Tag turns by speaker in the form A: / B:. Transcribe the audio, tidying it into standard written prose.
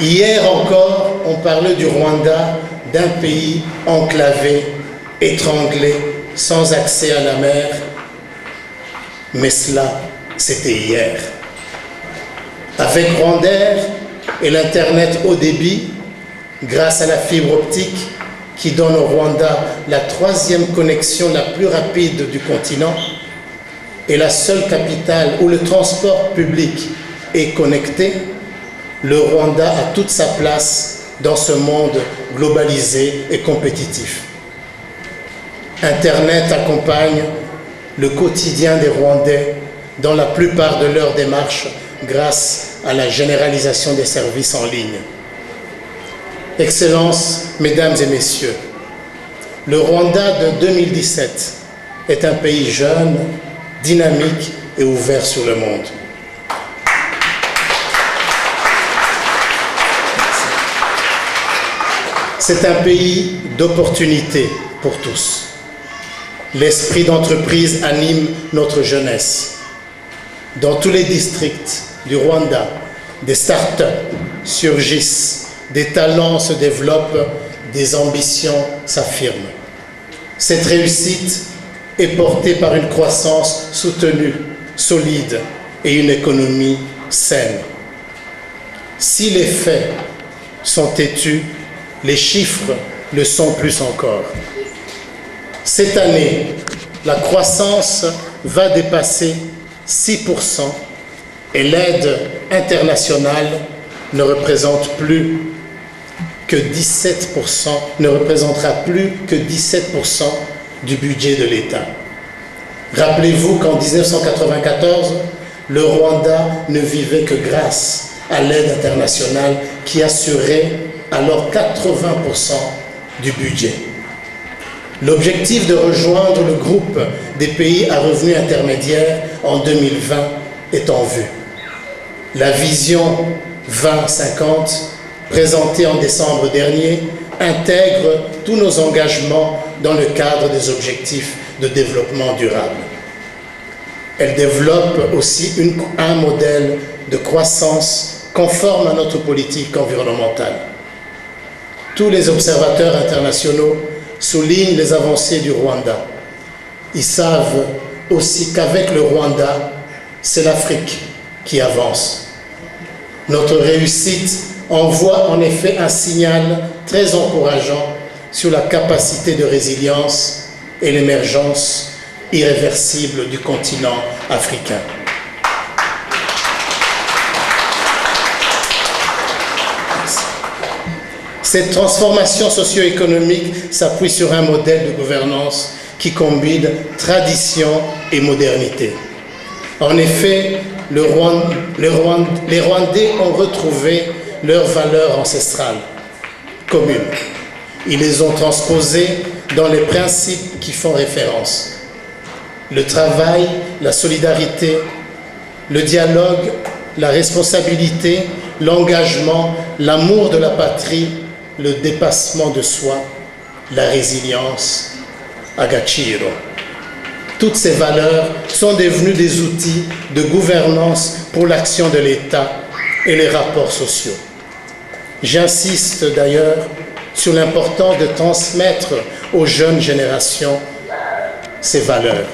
A: Hier encore, on parlait du Rwanda, d'un pays enclavé, étranglé, sans accès à la mer. Mais cela, c'était hier. Avec Rwandair et l'Internet haut débit, grâce à la fibre optique qui donne au Rwanda la 3e connexion la plus rapide du continent et la seule capitale où le transport public est connecté, le Rwanda a toute sa place dans ce monde globalisé et compétitif. Internet accompagne le quotidien des Rwandais dans la plupart de leurs démarches grâce à la généralisation des services en ligne. Excellences, Mesdames et Messieurs, le Rwanda de 2017 est un pays jeune, dynamique et ouvert sur le monde. C'est un pays d'opportunités pour tous. L'esprit d'entreprise anime notre jeunesse. Dans tous les districts du Rwanda, des start-up surgissent, des talents se développent, des ambitions s'affirment. Cette réussite est portée par une croissance soutenue, solide et une économie saine. Si les faits sont têtus, les chiffres le sont plus encore. Cette année, la croissance va dépasser 6% et l'aide internationale ne représentera plus que 17% du budget de l'État. Rappelez-vous qu'en 1994, le Rwanda ne vivait que grâce à l'aide internationale qui assurait alors 80% du budget. L'objectif de rejoindre le groupe des pays à revenus intermédiaires en 2020 est en vue. La vision 2050, présentée en décembre dernier, intègre tous nos engagements dans le cadre des objectifs de développement durable. Elle développe aussi un modèle de croissance conforme à notre politique environnementale. Tous les observateurs internationaux soulignent les avancées du Rwanda. Ils savent aussi qu'avec le Rwanda, c'est l'Afrique qui avance. Notre réussite envoie en effet un signal très encourageant sur la capacité de résilience et l'émergence irréversible du continent africain. Cette transformation socio-économique s'appuie sur un modèle de gouvernance qui combine tradition et modernité. En effet, les Rwandais ont retrouvé leurs valeurs ancestrales communes. Ils les ont transposées dans les principes qui font référence. Le travail, la solidarité, le dialogue, la responsabilité, l'engagement, l'amour de la patrie, le dépassement de soi, la résilience, Agaciro. Toutes ces valeurs sont devenues des outils de gouvernance pour l'action de l'État et les rapports sociaux. J'insiste d'ailleurs sur l'importance de transmettre aux jeunes générations ces valeurs.